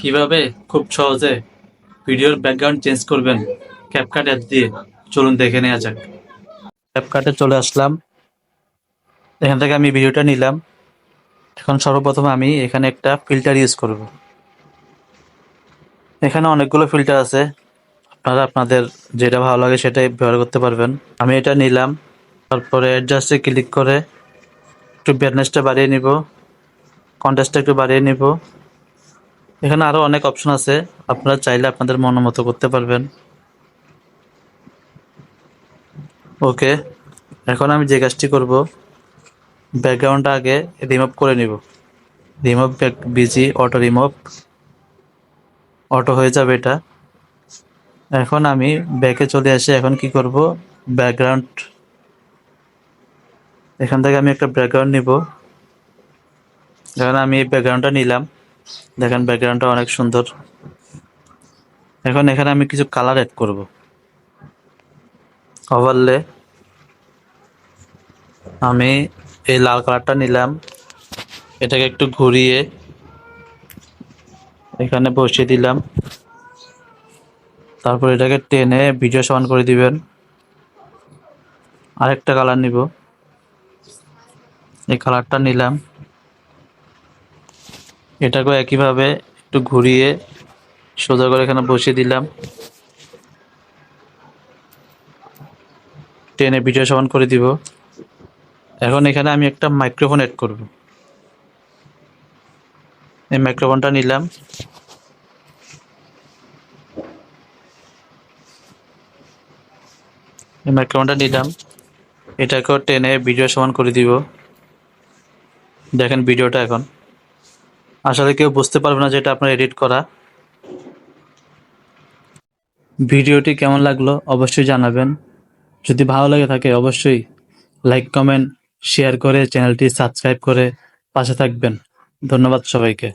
কিভাবে খুব সহজে ভিডিওর ব্যাকগ্রাউন্ড চেঞ্জ করবেন ক্যাপকাট অ্যাপ দিয়ে, চলুন দেখে নেওয়া যাক। ক্যাপকাটে চলে আসলাম। এখান থেকে আমি ভিডিওটা নিলাম। এখন সর্বপ্রথম আমি এখানে একটা ফিল্টার ইউজ করব। এখানে অনেকগুলো ফিল্টার আছে, আপনারা আপনাদের যেটা ভালো লাগে সেটাই ব্যবহার করতে পারবেন। আমি এটা নিলাম, তারপরে অ্যাডজাস্টে ক্লিক করে একটু ব্রাইটনেসটা বাড়িয়ে নিব, কন্ট্রাস্টটা একটু বাড়িয়ে নিব। এখানে আরো অনেক অপশন আছে, আপনারা চাইলে আপনাদের মন মতো করতে পারবেন। ওকে, এখন আমি যে কাজটি করব, ব্যাকগ্রাউন্ডটা আগে রিমুভ করে নিব। Remove busy auto remove, auto হয়ে যাবে এটা। এখন আমি ব্যাকে চলে আসি। এখন কি করব, ব্যাকগ্রাউন্ড, এখান থেকে আমি একটা ব্যাকগ্রাউন্ড নিব। এখন আমি এই ব্যাকগ্রাউন্ডটা নিলাম, দেখেন ব্যাকগ্রাউন্ডটা অনেক সুন্দর। এখন এখানে আমি কিছু কালার অ্যাড করব। ওভারলে আমি এই লাল কালারটা নিলাম, এটাকে একটু ঘুরিয়ে এখানে বসিয়ে দিলাম। তারপর এটাকে টেনে ভিডিও সমান করে দিবেন। আরেকটা কালার নিব, এই কালারটা নিলাম, এটাকেও একইভাবে একটু ঘুরিয়ে সোজা করে এখানে বসিয়ে দিলাম, টেনে ভিডিও সমান করে দিব। এখন এখানে আমি একটা মাইক্রোফোন অ্যাড করব। এই মাইক্রোফোনটা নিলাম, এটাকেও টেনে ভিডিও সমান করে দিব। দেখেন ভিডিওটা এখন আসলে কেউ বুঝতে পারবে না যে এটা আপনার এডিট করা। ভিডিওটি কেমন লাগলো অবশ্যই জানাবেন। যদি ভালো লাগে থাকে অবশ্যই লাইক, কমেন্ট, শেয়ার করে চ্যানেলটি সাবস্ক্রাইব করে পাশে থাকবেন। ধন্যবাদ সবাইকে।